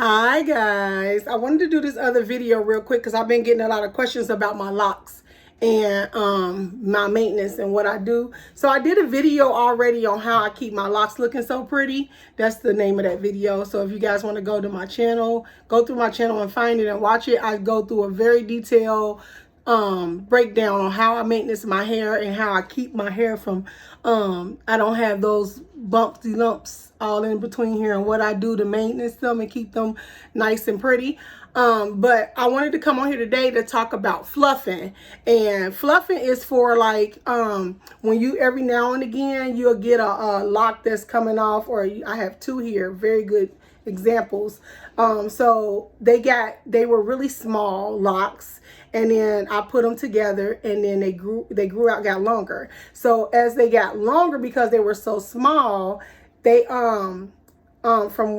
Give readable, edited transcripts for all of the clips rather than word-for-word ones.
Hi guys, I wanted to do this other video real quick because I've been getting a lot of questions about my locks and my maintenance and what I do. So I did a video already on how I keep my locks looking so pretty. That's the name of that video. So if you guys want to go to my channel, go through my channel and find it and watch it. I go through a very detailed breakdown on how I maintenance my hair and how I keep my hair from I don't have those bumpy lumps all in between here, and what I do to maintenance them and keep them nice and pretty. But I wanted to come on here today to talk about fluffing. And fluffing is for like when you every now and again you'll get a lock that's coming off, or I have two here, very good examples. So they were really small locks, and then I put them together, and then they grew out, got longer. So as they got longer, because they were so small, they from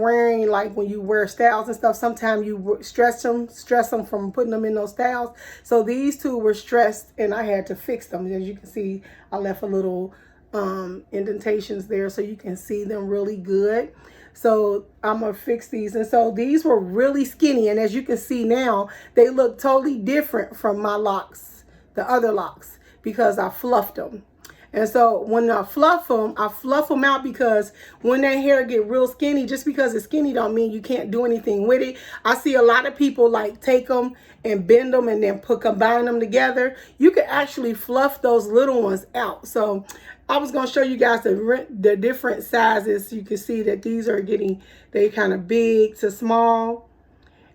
wearing, like when you wear styles and stuff, sometimes you stress them from putting them in those styles. So these two were stressed and I had to fix them. As you can see, I left a little indentations there so you can see them really good. So I'm gonna fix these. And so these were really skinny, and as you can see now, they look totally different from my locks, the other locks, because I fluffed them. And so when I fluff them out, because when that hair get real skinny, just because it's skinny don't mean you can't do anything with it. I see a lot of people like take them and bend them and then combine them together. You can actually fluff those little ones out. So I was going to show you guys the different sizes. You can see that these are they kind of big to small.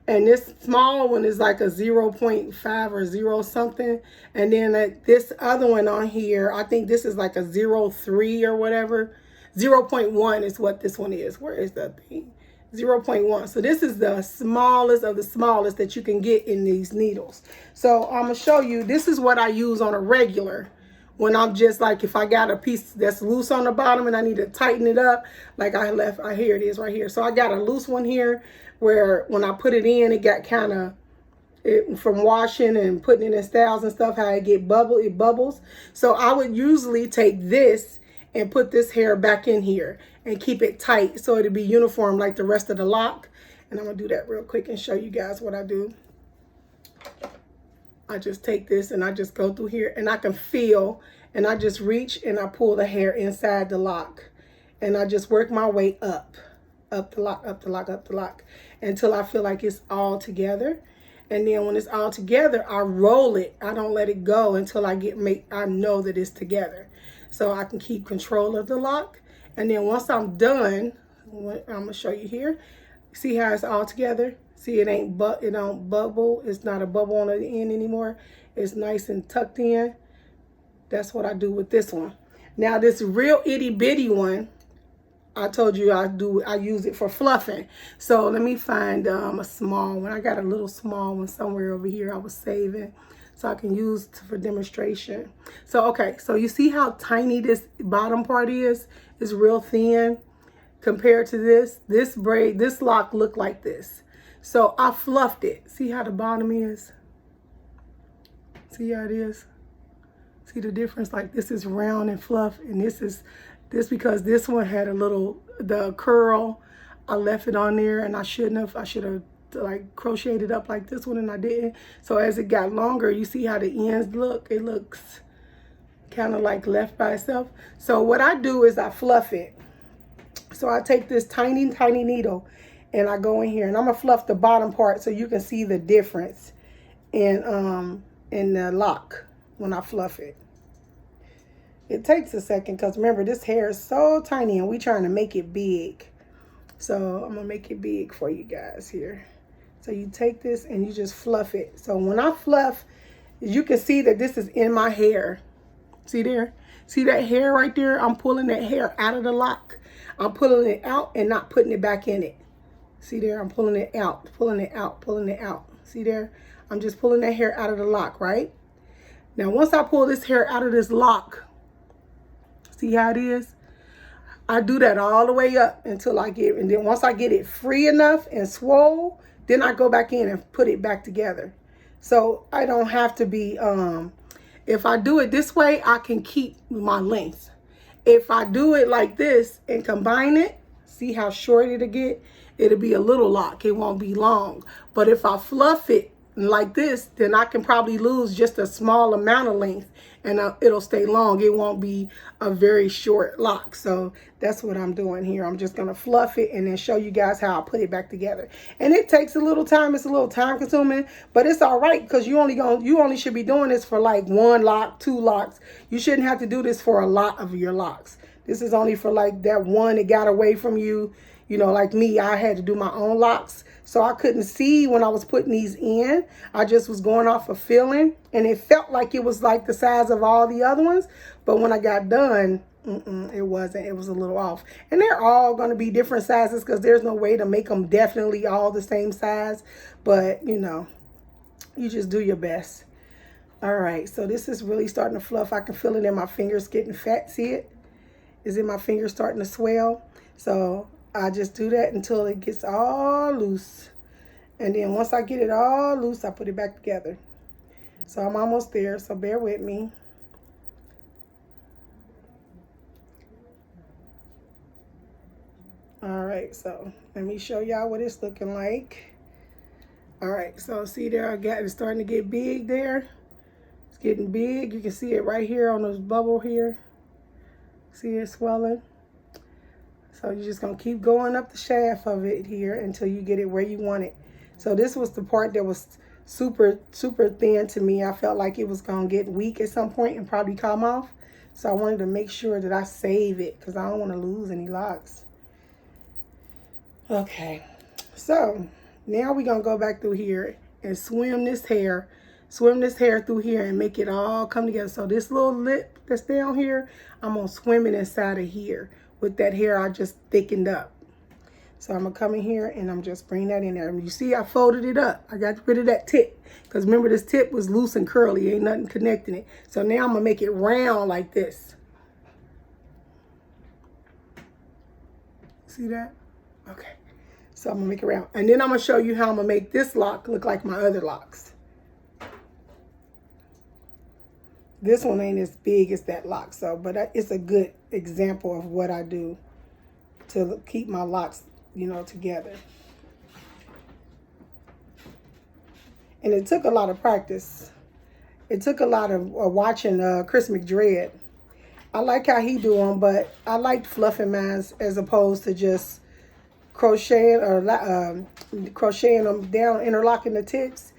And this small one is like a 0.5 or 0 something. And then this other one on here, I think this is like a 0.3 or whatever. 0.1 is what this one is. Where is that thing? 0.1. So this is the smallest of the smallest that you can get in these needles. So I'm going to show you, this is what I use on a regular. When I'm just like, if I got a piece that's loose on the bottom and I need to tighten it up, like here it is right here. So I got a loose one here where when I put it in, it got kind of, from washing and putting it in styles and stuff, how it bubbles. So I would usually take this and put this hair back in here and keep it tight so it'll be uniform like the rest of the lock. And I'm gonna do that real quick and show you guys what I do. I just take this and I just go through here, and I can feel, and I just reach and I pull the hair inside the lock, and I just work my way up the lock until I feel like it's all together. And then when it's all together, I roll it. I don't let it go until I know that it's together, so I can keep control of the lock. And then once I'm done, I'm gonna show you here. See how it's all together? See, it don't bubble. It's not a bubble on the end anymore. It's nice and tucked in. That's what I do with this one. Now this real itty bitty one, I told you I use it for fluffing. So let me find a small one. I got a little small one somewhere over here I was saving, so I can use for demonstration. So okay, so you see how tiny this bottom part is? It's real thin compared to this lock looked like this. So I fluffed it. See how the bottom is? See how it is? See the difference? Like this is round and fluff, and this because this one had the curl. I left it on there, and I should have like crocheted up like this one, and I didn't. So as it got longer, you see how the ends look? It looks kind of like left by itself. So what I do is I fluff it. So I take this tiny needle, and I go in here, and I'm gonna fluff the bottom part so you can see the difference in the lock when I fluff it. It takes a second because remember, this hair is so tiny and we trying to make it big. So I'm gonna make it big for you guys here. So you take this and you just fluff it. So when I fluff, you can see that this is in my hair. See there? See that hair right there? I'm pulling that hair out of the lock. I'm pulling it out and not putting it back in it. See there? I'm pulling it out, pulling it out, pulling it out. See there? I'm just pulling that hair out of the lock, right? Now, once I pull this hair out of this lock, see how it is? I do that all the way up until and then once I get it free enough and swole, then I go back in and put it back together. So I don't have to be, if I do it this way, I can keep my length. If I do it like this and combine it, see how short it'll get? it'll be a little lock. It won't be long. But if I fluff it like this, then I can probably lose just a small amount of length, and it'll stay long. It won't be a very short lock. So that's what I'm doing here. I'm just going to fluff it and then show you guys how I put it back together. And it takes a little time. It's a little time consuming, but it's all right, because you only should be doing this for like 1 lock, 2 locks. You shouldn't have to do this for a lot of your locks. This is only for like that one that got away from you. You know, like me, I had to do my own locks. So I couldn't see when I was putting these in. I just was going off of feeling. And it felt like it was like the size of all the other ones. But when I got done, it wasn't. It was a little off. And they're all going to be different sizes, because there's no way to make them definitely all the same size. But, you know, you just do your best. All right. So this is really starting to fluff. I can feel it in my fingers getting fat. See it? Is in my fingers starting to swell. So I just do that until it gets all loose. And then once I get it all loose, I put it back together. So I'm almost there, so bear with me. All right, so let me show y'all what it's looking like. All right, so see there, I got it starting to get big there. It's getting big. You can see it right here on this bubble here. See it swelling? So you're just going to keep going up the shaft of it here until you get it where you want it. So this was the part that was super, super thin to me. I felt like it was going to get weak at some point and probably come off. So I wanted to make sure that I save it, because I don't want to lose any locks. Okay, so now we're going to go back through here and swim this hair through here and make it all come together. So this little lip that's down here, I'm going to swim it inside of here with that hair I just thickened up. So I'm going to come in here and I'm just bringing that in there. You see, I folded it up. I got rid of that tip, because remember, this tip was loose and curly. Ain't nothing connecting it. So now I'm going to make it round like this. See that? Okay. So I'm going to make it round. And then I'm going to show you how I'm going to make this lock look like my other locks. This one ain't as big as that lock, so, but it's a good example of what I do to keep my locks, you know, together. And it took a lot of practice. It took a lot of watching Chris McDread. I like how he do them, but I liked fluffing mine as opposed to just crocheting or crocheting them down, interlocking the tips.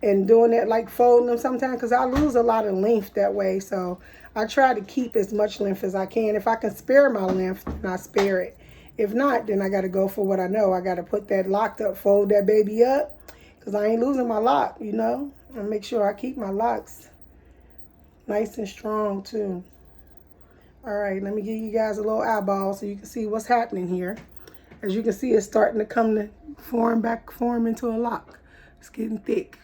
And doing that, like folding them sometimes, because I lose a lot of length that way. So I try to keep as much length as I can. If I can spare my length, then I spare it. If not, then I got to go for what I know. I got to put that locked up, fold that baby up, because I ain't losing my lock, you know. And make sure I keep my locks nice and strong too. All right, let me give you guys a little eyeball so you can see what's happening here. As you can see, it's starting to come to form into a lock. It's getting thick.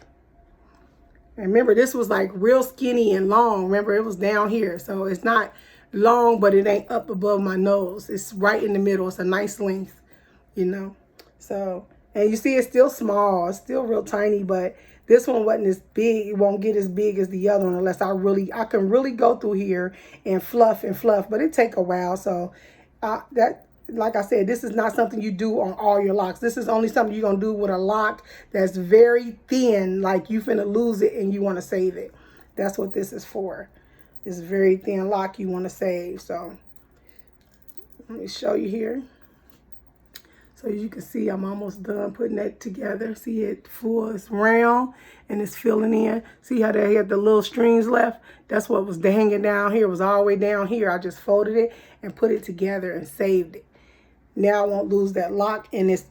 And remember, this was like real skinny and long. Remember, it was down here. So it's not long, but it ain't up above my nose. It's right in the middle. It's a nice length, you know. So, and you see it's still small. It's still real tiny, but this one wasn't as big. It won't get as big as the other one unless I can really go through here and fluff, but it take a while. So like I said, this is not something you do on all your locks. This is only something you're going to do with a lock that's very thin, like you finna lose it and you want to save it. That's what this is for. This very thin lock you want to save. So let me show you here. So you can see I'm almost done putting that together. See it full, it's round and it's filling in. See how they had the little strings left? That's what was hanging down here. It was all the way down here. I just folded it and put it together and saved it. Now I won't lose that lock, and it's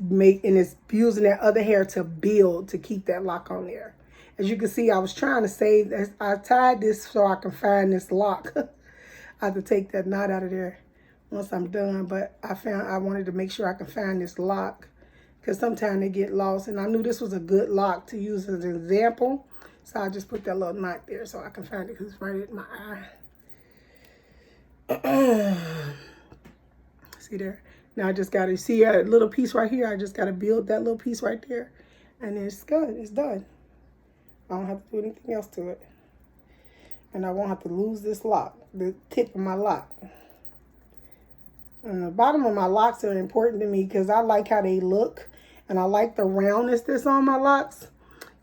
using that other hair to build to keep that lock on there. As you can see, I was trying to save. I tied this so I can find this lock. I have to take that knot out of there once I'm done, but I wanted to make sure I can find this lock, because sometimes they get lost, and I knew this was a good lock to use as an example, so I just put that little knot there so I can find it, because it's right at my eye. See there? Now I just got to see a little piece right here. I just got to build that little piece right there, and it's good. It's done. I don't have to do anything else to it. And I won't have to lose this lock, the tip of my lock. And the bottom of my locks are important to me because I like how they look. And I like the roundness that's on my locks.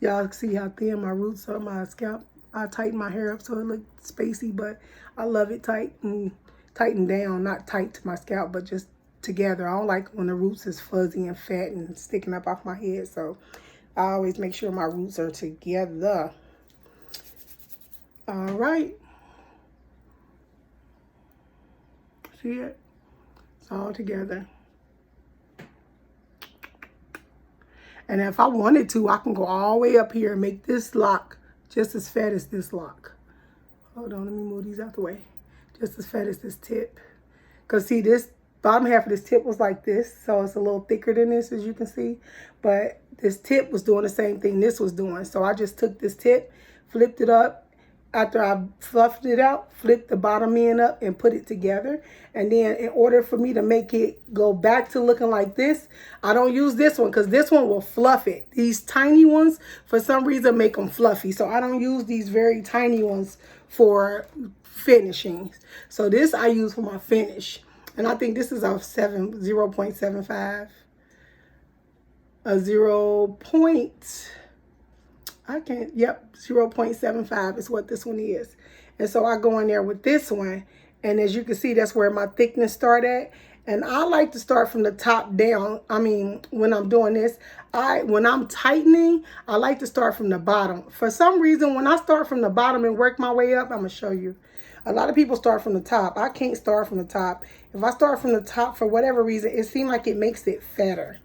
Y'all see how thin my roots are, my scalp. I tighten my hair up so it looks spacey, but I love it tight and tightened down. Not tight to my scalp, but just together. I don't like when the roots is fuzzy and fat and sticking up off my head. So I always make sure my roots are together. All right. See it? It's all together. And if I wanted to, I can go all the way up here and make this lock just as fat as this lock. Hold on, let me move these out the way. Just as fat as this tip. Because see, this bottom half of this tip was like this. So it's a little thicker than this, as you can see. But this tip was doing the same thing this was doing. So I just took this tip, flipped it up. After I fluffed it out, flipped the bottom end up and put it together. And then in order for me to make it go back to looking like this, I don't use this one because this one will fluff it. These tiny ones, for some reason, make them fluffy. So I don't use these very tiny ones for finishing. So this I use for my finish. And I think this is a 0.75. A 0.75 is what this one is. And so I go in there with this one. And as you can see, that's where my thickness start at. And I like to start from the top down. I mean, when I'm doing this, when I'm tightening, I like to start from the bottom. For some reason, when I start from the bottom and work my way up, I'm going to show you. A lot of people start from the top. I can't start from the top. If I start from the top, for whatever reason, it seems like it makes it fatter.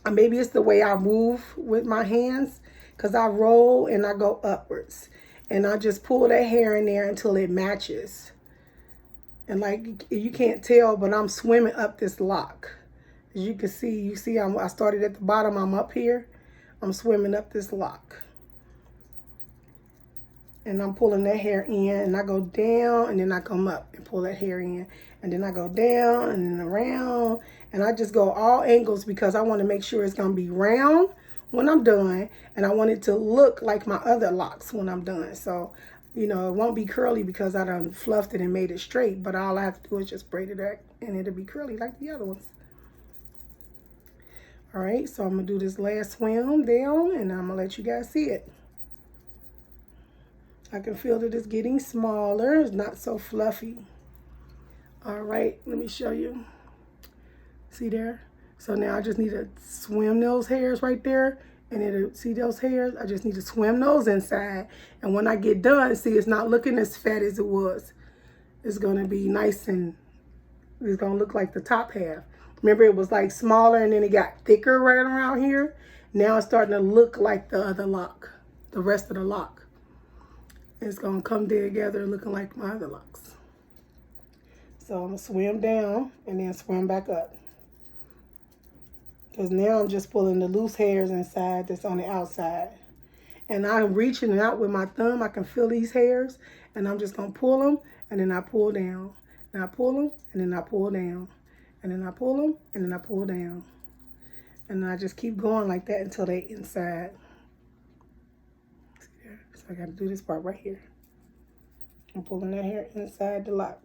Or maybe it's the way I move with my hands. Because I roll and I go upwards. And I just pull that hair in there until it matches. And like you can't tell, but I'm swimming up this lock. As you can see, I started at the bottom. I'm up here. I'm swimming up this lock. And I'm pulling that hair in. And I go down and then I come up and pull that hair in. And then I go down and then around. And I just go all angles because I want to make sure it's going to be round when I'm done, and I want it to look like my other locks when I'm done. So, you know, it won't be curly because I done fluffed it and made it straight, but all I have to do is just braid it back and it'll be curly like the other ones. All right, so I'm gonna do this last swim down and I'm gonna let you guys see it. I can feel that it's getting smaller. It's not so fluffy. All right, let me show you. See there? So now I just need to swim those hairs right there. And it'll, see those hairs? I just need to swim those inside. And when I get done, see, it's not looking as fat as it was. It's going to be nice and it's going to look like the top half. Remember, it was like smaller and then it got thicker right around here. Now it's starting to look like the other lock, the rest of the lock. It's going to come together looking like my other locks. So I'm going to swim down and then swim back up. Because now I'm just pulling the loose hairs inside that's on the outside. And I'm reaching out with my thumb. I can feel these hairs. And I'm just going to pull them. And then I pull down. And I pull them. And then I pull down. And then I pull them. And then I pull down. And then I just keep going like that until they're inside. See there? So I got to do this part right here. I'm pulling that hair inside the lock.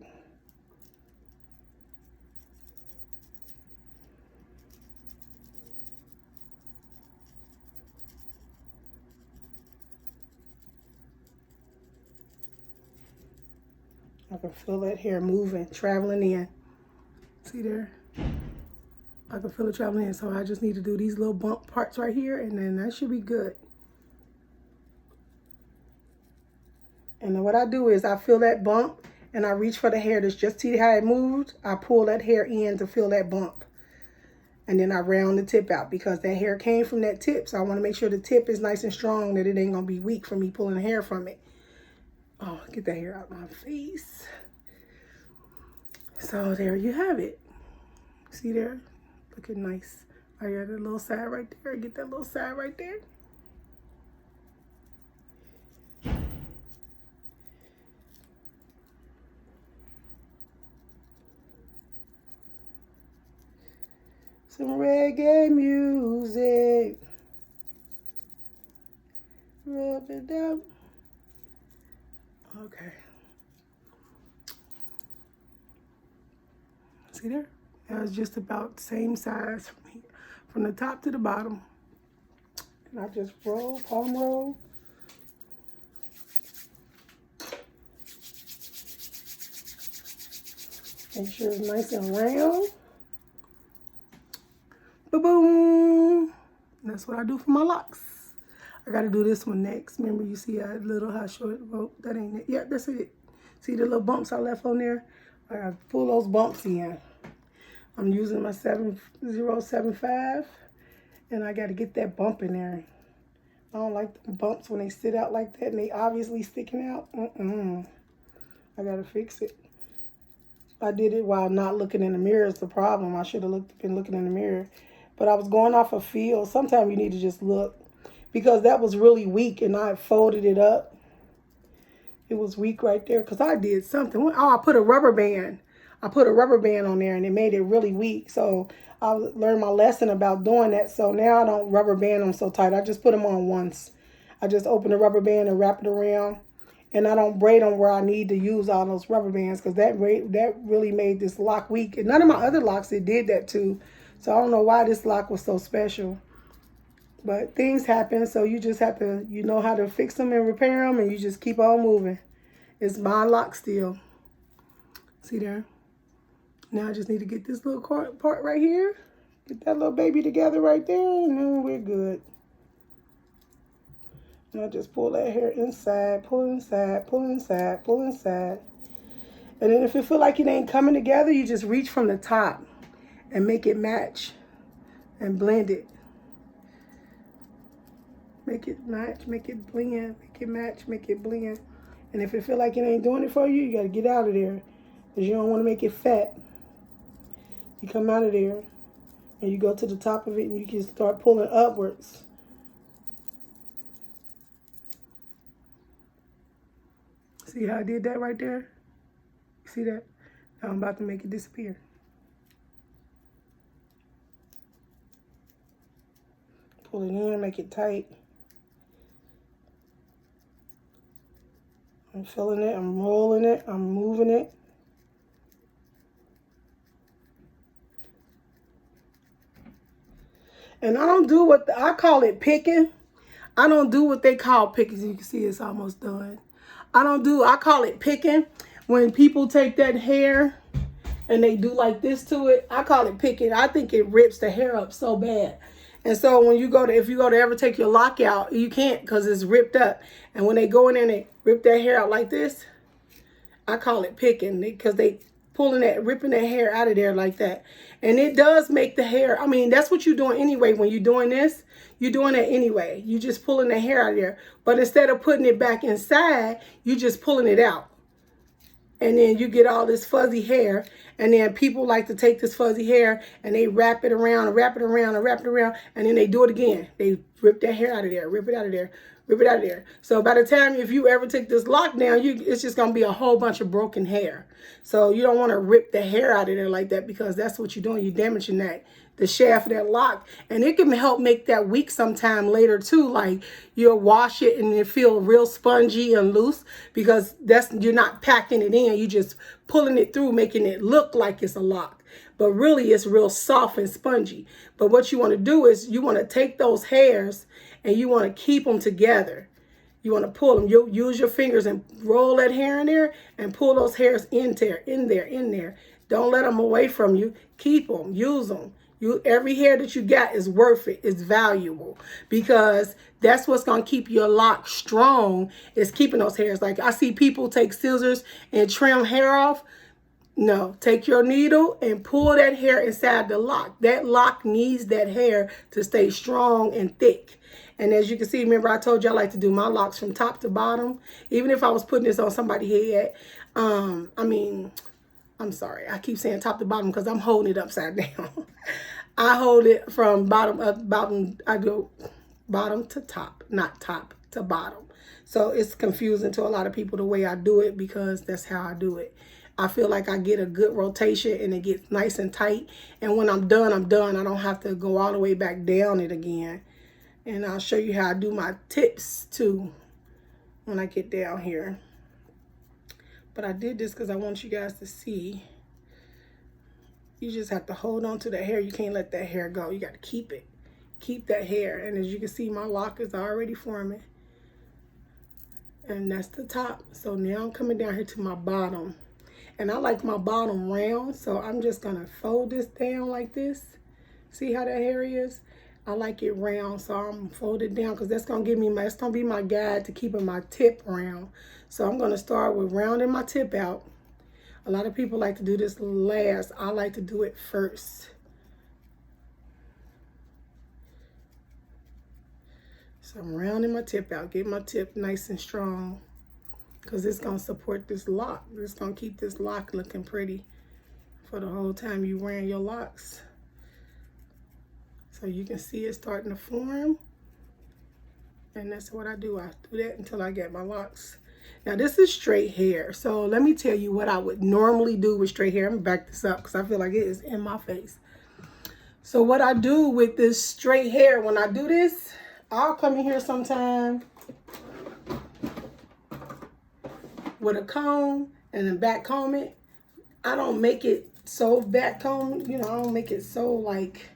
I can feel that hair moving, traveling in. See there? I can feel it traveling in. So I just need to do these little bump parts right here, and then that should be good. And then what I do is I feel that bump, and I reach for the hair. That's just see how it moved? I pull that hair in to feel that bump. And then I round the tip out because that hair came from that tip. So I want to make sure the tip is nice and strong, that it ain't going to be weak from me pulling the hair from it. Oh, get that hair out of my face. So there you have it. See there? Looking nice. I got a little side right there. Get that little side right there. Some reggae music. Rub it up. Okay. See there? Now it's just about the same size from the top to the bottom. And I just roll, palm roll. Make sure it's nice and round. Boom. That's what I do for my locks. I gotta do this one next. Remember, you see how short, oh, that ain't it. Yeah, that's it. See the little bumps I left on there? I gotta pull those bumps in. I'm using my 7075, and I gotta get that bump in there. I don't like the bumps when they sit out like that and they obviously sticking out. I gotta fix it. I did it while not looking in the mirror is the problem. I should have been looking in the mirror. But I was going off a feel. Sometimes you need to just look. Because that was really weak and I folded it up. It was weak right there because I did something. Oh, I put a rubber band. I put a rubber band on there and it made it really weak. So I learned my lesson about doing that. So now I don't rubber band them so tight. I just put them on once. I just open the rubber band and wrap it around. And I don't braid them where I need to use all those rubber bands because that really made this lock weak. And none of my other locks, it did that too. So I don't know why this lock was so special. But things happen, so you just have to, you know how to fix them and repair them, and you just keep on moving. It's my lock still. See there? Now I just need to get this little part right here. Get that little baby together right there, and then we're good. And I just pull that hair inside, pull inside, pull inside, pull inside. And then if you feel like it ain't coming together, you just reach from the top and make it match and blend it. Make it match, make it blend, make it match, make it blend. And if you feel like it ain't doing it for you, you got to get out of there because you don't want to make it fat. You come out of there and you go to the top of it and you can start pulling upwards. See how I did that right there? See that? Now I'm about to make it disappear. Pull it in, make it tight. I'm filling it, I'm rolling it, I'm moving it. And I don't do what I call it picking. I don't do what they call picking. As you can see, it's almost done. I call it picking. When people take that hair and they do like this to it, I call it picking. I think it rips the hair up so bad. And so when you go to, if you go to ever take your lock out, you can't because it's ripped up. And when they go in there and they rip that hair out like this, I call it picking because they ripping that hair out of there like that. And it does make the hair, I mean, that's what you're doing anyway. When you're doing this, you're doing it anyway. You're just pulling the hair out of there. But instead of putting it back inside, you're just pulling it out. And then you get all this fuzzy hair. And then people like to take this fuzzy hair and they wrap it around and wrap it around and wrap it around. And then they do it again. They rip that hair out of there, rip it out of there, rip it out of there. So by the time, if you ever take this lock down, it's just going to be a whole bunch of broken hair. So you don't want to rip the hair out of there like that because that's what you're doing. You're damaging the shaft of that lock. And it can help make that weak sometime later too. Like you'll wash it and it feel real spongy and loose because you're not packing it in. You're just pulling it through, making it look like it's a lock. But really it's real soft and spongy. But what you want to do is you want to take those hairs and you want to keep them together. You want to pull them. You use your fingers and roll that hair in there and pull those hairs in there. Don't let them away from you. Keep them. Use them. Every hair that you got is worth it. It's valuable because that's what's going to keep your lock strong is keeping those hairs. Like I see people take scissors and trim hair off. No, take your needle and pull that hair inside the lock. That lock needs that hair to stay strong and thick. And as you can see, remember I told you I like to do my locks from top to bottom. Even if I was putting this on somebody's head. I'm sorry. I keep saying top to bottom because I'm holding it upside down. I hold it from bottom up, I go bottom to top, not top to bottom. So it's confusing to a lot of people the way I do it because that's how I do it. I feel like I get a good rotation and it gets nice and tight. And when I'm done, I'm done. I don't have to go all the way back down it again. And I'll show you how I do my tips too when I get down here. But I did this because I want you guys to see. You just have to hold on to the hair. You can't let that hair go. You got to keep it. Keep that hair. And as you can see, my lock is already forming. And that's the top. So now I'm coming down here to my bottom. And I like my bottom round. So I'm just going to fold this down like this. See how that hair is? I like it round. So I'm folded down because that's going to give me my, it's going to be my guide to keeping my tip round. So I'm going to start with rounding my tip out. A lot of people like to do this last. I like to do it first. So I'm rounding my tip out. Get my tip nice and strong because it's going to support this lock. It's going to keep this lock looking pretty for the whole time you wearing your locks. So you can see it starting to form. And that's what I do. I do that until I get my locks. Now this is straight hair. So let me tell you what I would normally do with straight hair. I'm gonna back this up because I feel like it is in my face. So what I do with this straight hair, when I do this, I'll come in here sometime with a comb and then back comb it. I don't make it so back comb, you know, I don't make it so like,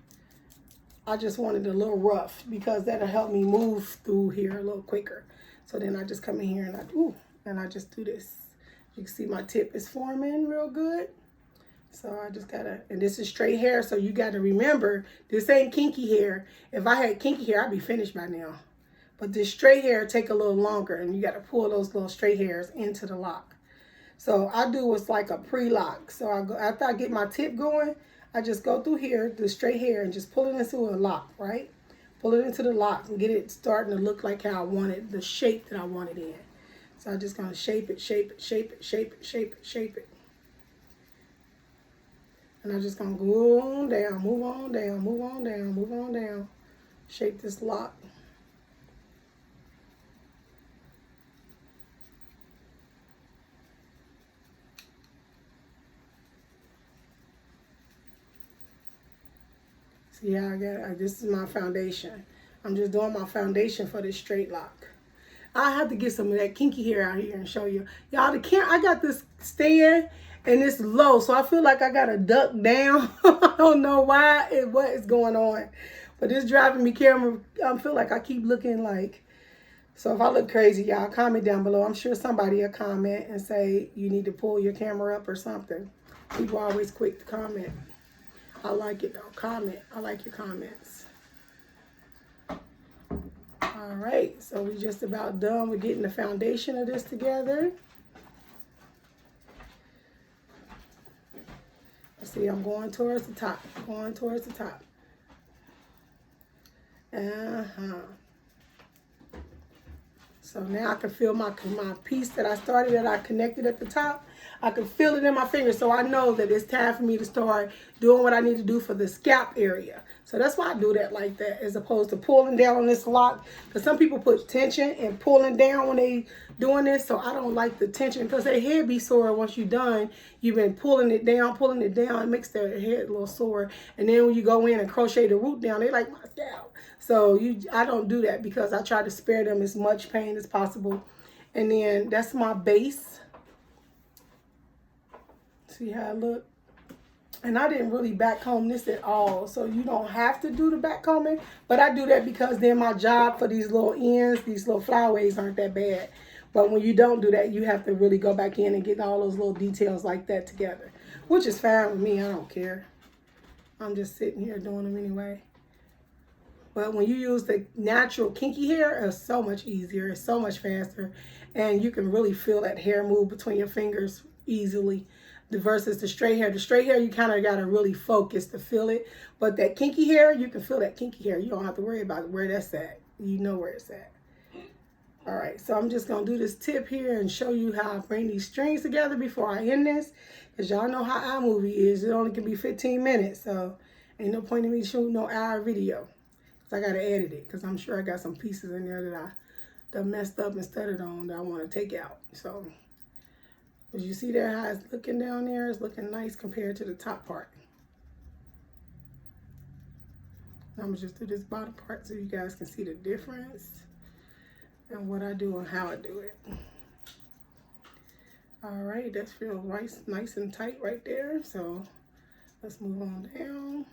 I just want it a little rough because that'll help me move through here a little quicker. So then I just come in here and I just do this. You can see my tip is forming real good. So I just gotta, and this is straight hair, so you gotta remember, this ain't kinky hair. If I had kinky hair, I'd be finished by now. But this straight hair take a little longer, and you gotta pull those little straight hairs into the lock. So I do what's like a pre-lock. So I go, after I get my tip going, I just go through here, the straight hair, and just pull it into a lock, right? Pull it into the lock and get it starting to look like how I want it, the shape that I want it in. So I'm just gonna shape it, shape it, shape it, shape it, shape it, shape it. And I'm just gonna go on down, move on down, move on down, move on down. Shape this lock. See how I got, this is my foundation. I'm just doing my foundation for this straight lock. I have to get some of that kinky hair out here and show you. Y'all, I got this stand and it's low, so I feel like I gotta duck down. I don't know why and what is going on. But it's driving me camera. I feel like I keep looking like, so if I look crazy, y'all comment down below. I'm sure somebody will comment and say you need to pull your camera up or something. People are always quick to comment. I like it though. Comment. I like your comments. All right, so we just about done with getting the foundation of this together. See, I'm going towards the top, going towards the top. So now I can feel my piece that I started, that I connected at the top. I can feel it in my fingers, so I know that it's time for me to start doing what I need to do for the scalp area. So that's why I do that like that, as opposed to pulling down on this lock. Because some people put tension and pulling down when they doing this, so I don't like the tension because their head be sore once you're done. You've been pulling it down, it makes their head a little sore. And then when you go in and crochet the root down, they like, my scalp. So I don't do that because I try to spare them as much pain as possible. And then that's my base. See how it look? And I didn't really back comb this at all. So you don't have to do the back combing. But I do that because then my job for these little ends, these little flyaways aren't that bad. But when you don't do that, you have to really go back in and get all those little details like that together. Which is fine with me. I don't care. I'm just sitting here doing them anyway. But when you use the natural kinky hair, it's so much easier. It's so much faster. And you can really feel that hair move between your fingers easily. Versus the straight hair. The straight hair, you kind of got to really focus to feel it. But that kinky hair, you can feel that kinky hair. You don't have to worry about where that's at. You know where it's at. All right, so I'm just going to do this tip here and show you how I bring these strings together before I end this. Because y'all know how iMovie is. It only can be 15 minutes. So ain't no point in me shooting no hour video. Because I got to edit it. Because I'm sure I got some pieces in there that I done messed up and stuttered on that I want to take out. So as you see there how it's looking down there, it's looking nice compared to the top part. I'm going to just do this bottom part so you guys can see the difference and what I do and how I do it. All right, that feels nice and tight right there. So Let's move on down.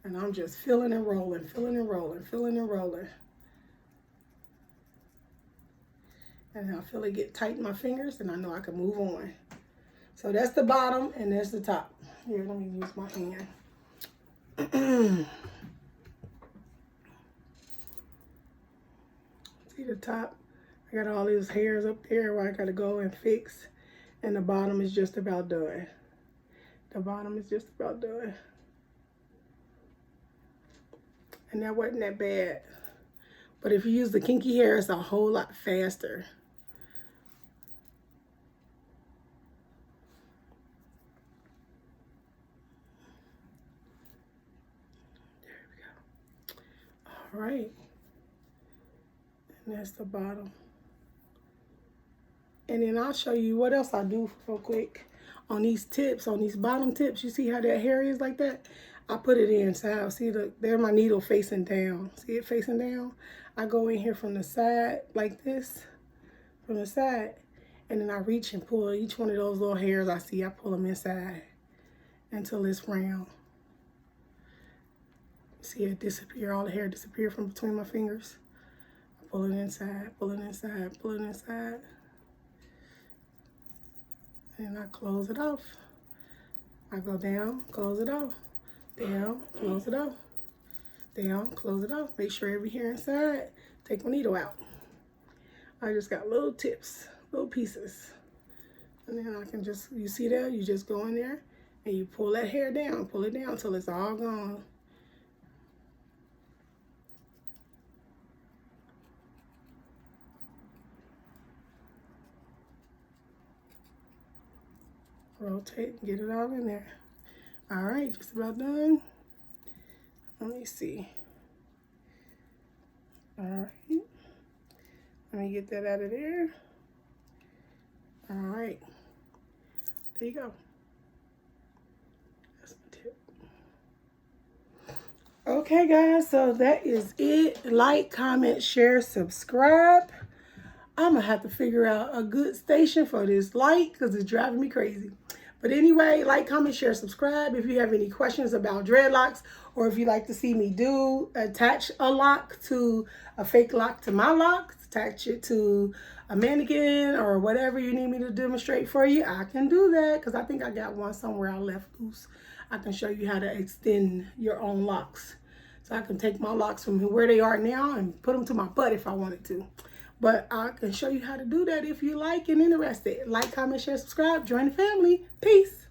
And I'm just filling and rolling, filling and rolling, filling and rolling. And I feel it get tight in my fingers, and I know I can move on. So that's the bottom, and there's the top. Here, let me use my hand. See the top? I got all these hairs up there where I gotta go and fix. And the bottom is just about done. The bottom is just about done. And that wasn't that bad. But if you use the kinky hair, it's a whole lot faster. There we go. All right. And that's the bottom. And then I'll show you what else I do real quick. On these tips, on these bottom tips, you see how that hair is like that? I put it inside. See, look, there's my needle facing down. See it facing down? I go in here from the side like this, from the side, and then I reach and pull each one of those little hairs I see. I pull them inside until it's round. See it disappear, all the hair disappear from between my fingers. I pull it inside, pull it inside, pull it inside. And I close it off. I go down, close it off. Down, close it off. Down, close it off. Make sure every hair inside. Take my needle out. I just got little tips, little pieces. And then I can just, you see that? You just go in there and you pull that hair down. Pull it down until it's all gone. Rotate and get it all in there. All right, just about done. Let me see. All right. Let me get that out of there. All right. There you go. That's my tip. Okay, guys, so that is it. Like, comment, share, subscribe. I'm going to have to figure out a good station for this light because it's driving me crazy. But anyway, like, comment, share, subscribe. If you have any questions about dreadlocks, or if you'd like to see me attach a lock to a fake lock to my lock, attach it to a mannequin or whatever you need me to demonstrate for you, I can do that because I think I got one somewhere I left loose. I can show you how to extend your own locks. So I can take my locks from where they are now and put them to my butt if I wanted to. But I can show you how to do that if you like and interested. Like, comment, share, subscribe, join the family. Peace.